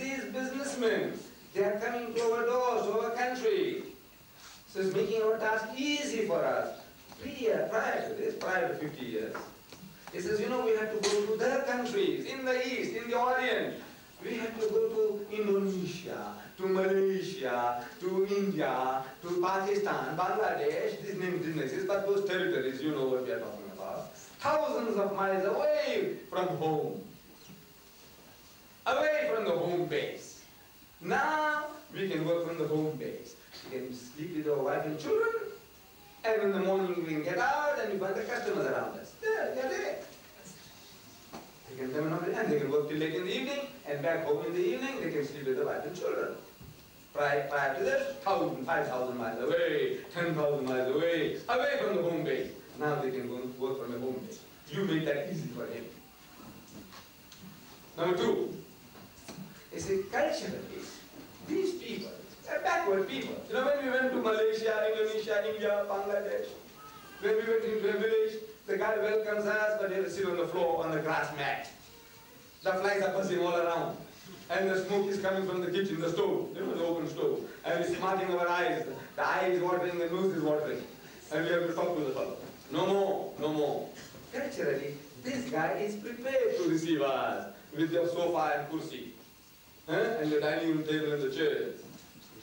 these businessmen, they are coming to our doors, to our country. So it's making our task easy for us. Prior to this, prior to 50 years, he says, you know, we had to go to their countries, in the East, in the Orient. We had to go to Indonesia, to Malaysia, to India, to Pakistan, Bangladesh. These names didn't exist, but those territories, you know what we are talking about. Thousands of miles away from home. Away from the home base. Now, we can work from the home base. We can sleep with our wife and children, and in the morning we can get out and we find the customers around us. There, they're there. They can come in and they can work till late in the evening, and back home in the evening they can sleep with the wife and children. Prior to this, 1,000, 5,000 miles away, 10,000 miles away from the home base. Now they can go and work from the home base. You make that easy for him. Number two, is culturally, these people, they're backward people. You know, when we went to Malaysia, Indonesia, India, Bangladesh, when we went into a village, the guy welcomes us, but they sit on the floor on the grass mat. The flies are buzzing all around. And the smoke is coming from the kitchen, the stove, you know, the open stove. And it's smarting our eyes. The eye is watering, the nose is watering. And we have to talk to the fellow. No more, no more. Culturally, this guy is prepared to receive us with your sofa and kursi. And the dining room table and the chairs.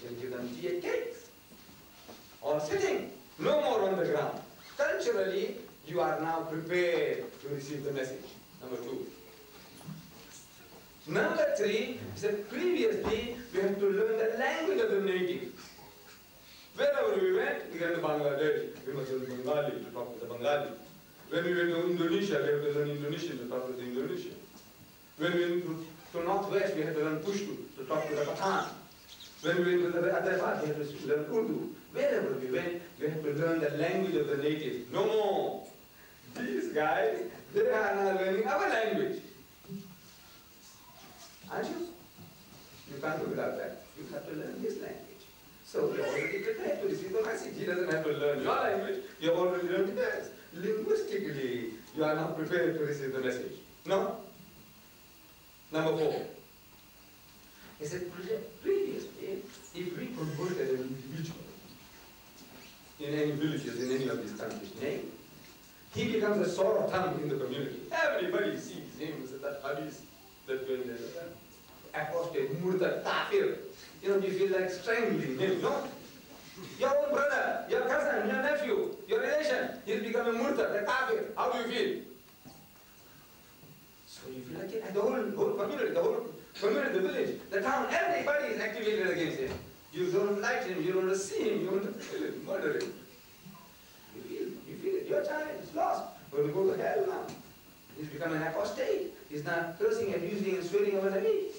You can give them tea and cakes. Or sitting. No more on the ground. Culturally, you are now prepared to receive the message. Number two. Number three is that previously we had to learn the language of the native. Wherever we went to Bangladesh, we must learn Bengali to talk to the Bengali. When we went to Indonesia, we had to learn Indonesian to talk to the Indonesian. When we went to Northwest, we had to learn Pushtu to talk to the Pathan. When we went to the other part, we had to learn Urdu. Wherever we went, we had to learn the language of the natives. No more. These guys, they are now learning our language. Aren't you? You can't do without that. You have to learn his language. So you're already prepared to receive the message. He doesn't have to learn your language. You've already learned his. Linguistically, you are now prepared to receive the message. No? Number four. He said, previously, if we converted an individual in any villages, in any of these countries, name, he becomes a sore thumb in the community. Everybody sees him as that hadith that going there. Apostate, murtad, kafir. You know, you feel like strangling him, no? Your own brother, your cousin, your nephew, your relation, he's become a murtad, a kafir. How do you feel? So you feel like it, and the whole community, the village, the town, everybody is activated against him. You don't like him, you don't want to see him, you want to kill him, murder him. You feel it, your child is lost, going to go to hell now. He's become an apostate. He's not cursing, abusing, and swearing over the meat.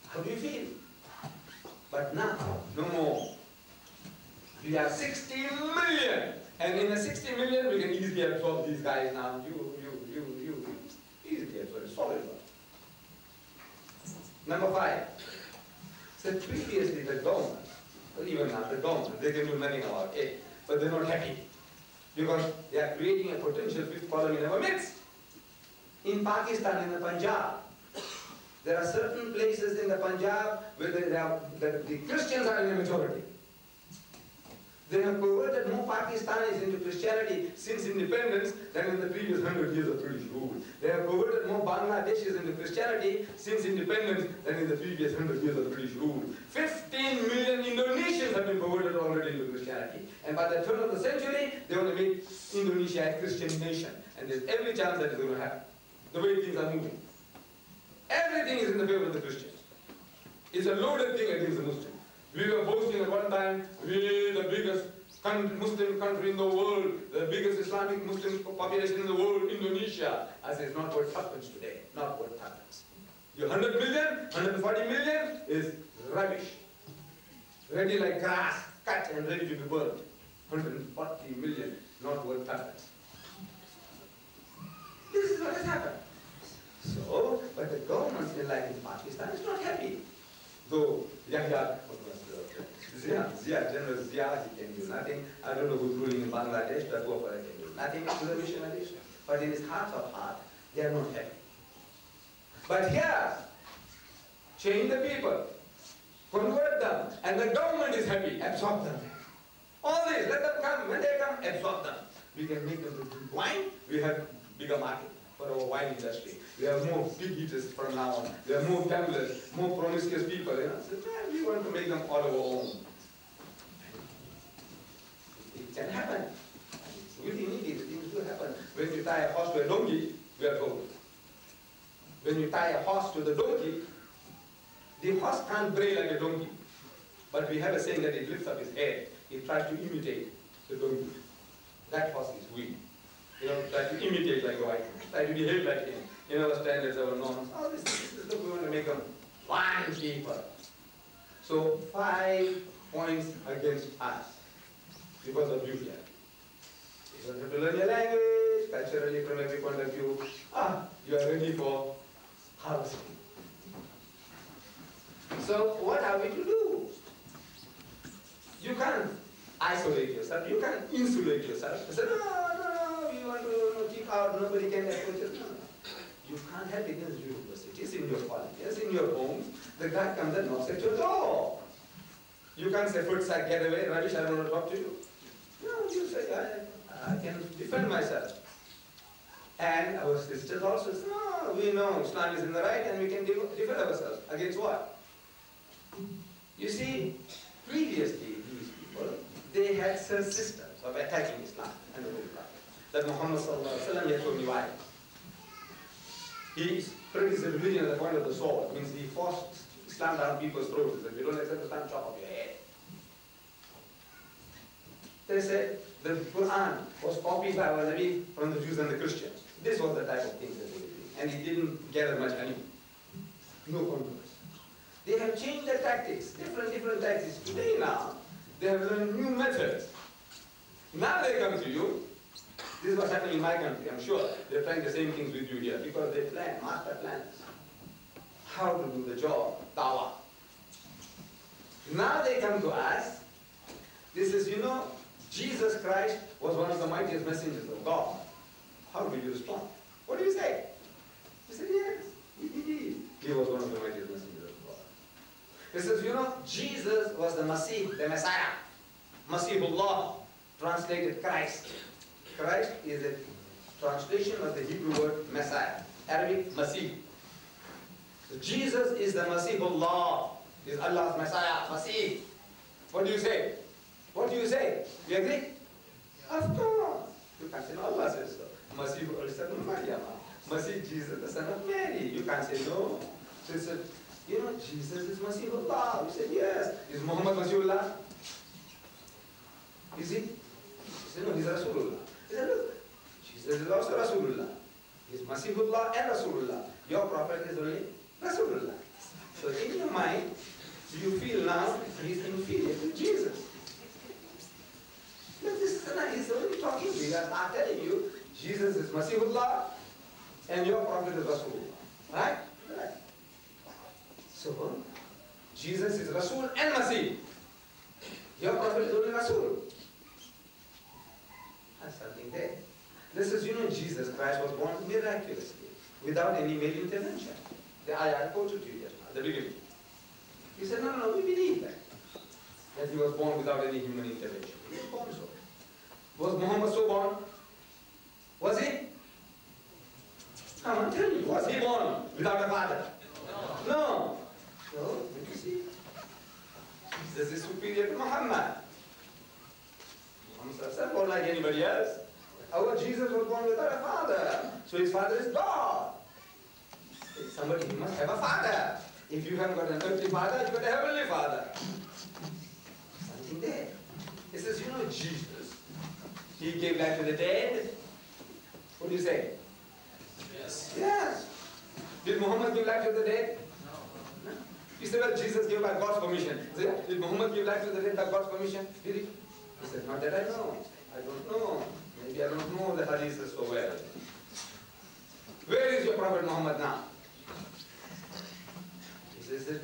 How do you feel? But now, no more. We are 60 million. And in the 60 million, we can easily absorb these guys now. You. Easily absorb. Solid one. Number five. So previously the government, or even now the government, they can do nothing about it. But they're not happy. Because they are creating a potential fifth column in our midst. In Pakistan, in the Punjab, there are certain places in the Punjab where the Christians are in the majority. They have converted more Pakistanis into Christianity since independence than in the previous 100 years of British rule. They have converted more Bangladeshis into Christianity since independence than in the previous 100 years of British rule. 15 million Indonesians have been converted already into Christianity. And by the turn of the century, they want to make Indonesia a Christian nation. And there's every chance that it's going to happen. The way things are moving. Everything is in the favor of the Christians. It's a loaded thing against the Muslims. We were boasting at one time, we're the biggest Muslim country in the world, the biggest Islamic Muslim population in the world, Indonesia. I say it's not what happens today, not what happens. Your 100 million, 140 million is rubbish. Ready like grass, cut and ready to be burned. 140 million, not what happens. This is what has happened. So, but the government, like in Pakistan, is not happy. Though General Zia, he can do nothing. I don't know who's ruling in Bangladesh, but Gopala can do nothing to the missionaries. But in his heart of heart, they are not happy. But here, change the people, convert them, and the government is happy, absorb them. All this, let them come. When they come, absorb them. We can make them drink wine. We have bigger market for our wine industry. We have more big eaters from now on. We have more gamblers, more promiscuous people. You know? So, man, we want to make them all our own. It can happen. It's really needy. Things do happen. When you tie a horse to a donkey, we are told. When you tie a horse to the donkey, the horse can't bray like a donkey. But we have a saying that it lifts up its head. It tries to imitate the donkey. That horse is weak. You know, try to imitate like a white man. Try to behave like him. You know, our standards, our norms. All this, look, we want to make them fine people. So 5 points against us because of you here. You don't have to learn your language, culturally from every point of view. You are ready for harvesting. So what are we to do? You can't isolate yourself. You can't insulate yourself. You say, no, we want to keep out, nobody can approach us. No. You can't help it in universities, in your colleges, in your homes. The guy comes and knocks at your door. You can't say, "Footsack, get away, Ravish, I don't want to talk to you." No, you say, I can defend myself. And our sisters also say, no, we know Islam is in the right and we can defend ourselves. Against what? You see, previously these people, they had certain systems of attacking Islam and the Holy Prophet. That Muhammad ﷺ had told me why. He practiced the religion at the point of the sword. Means he forced Islam down people's throats. He said, if you don't accept Islam, chop off your head. They said the Quran was copied by our Nabi from the Jews and the Christians. This was the type of thing that they were doing. And he didn't gather much money. No controversy. They have changed their tactics, different tactics. Today now, they have learned new methods. Now they come to you. This is what's happening in my country, I'm sure. They're trying the same things with you here because they plan, master plans. How to do the job, dawah. Now they come to us. This is, Jesus Christ was one of the mightiest messengers of God. How will you respond? What do you say? He said, yes, we believe he was one of the mightiest messengers of God. He says, Jesus was the Masih, the Messiah. Masihullah, translated Christ. Christ is a translation of the Hebrew word Messiah. Arabic, Masih. So Jesus is the Masihullah, is Allah's Messiah, Masih. What do you say? What do you say? You agree? Of course. You can't say no, Allah says so. Masih al-Son of Maryam. Masih Jesus, the son of Mary. You can't say no. So he said, Jesus is Masihullah. You said yes. Is Muhammad Masihullah? Is he? He said no, he's Rasulullah. He said look, Jesus is also Rasulullah. He's Masihullah and Rasulullah. Your prophet is only Rasulullah. So in your mind, you feel now he's inferior to Jesus. But this is only talking to you. I'm telling you, Jesus is Masihullah and your prophet is Rasulullah. Right? Right. So, Jesus is Rasul and Masih. Your prophet is only Rasul. That's something there. This is, Jesus Christ was born miraculously, without any male intervention. The ayah I quoted to you just now, at the beginning. He said, no, we believe that he was born without any human intervention. He was born so. Was Muhammad so born? Was he? Come on, tell me, was he born without a father? No. So, you see, Jesus is superior to Muhammad. Muhammad was born like anybody else. Our Jesus was born without a father. So his father is God. Somebody, he must have a father. If you haven't got an earthly father, you've got a heavenly father. Something there. It says, Jesus, he gave life to the dead. What do you say? Yes. Yes. Did Muhammad give life to the dead? No. You say, well, Jesus gave by God's permission. Did Muhammad give life to the dead by God's permission? Did he? He said, not that I know. I don't know. Maybe I don't know the hadith so well. Where is your Prophet Muhammad now? He says that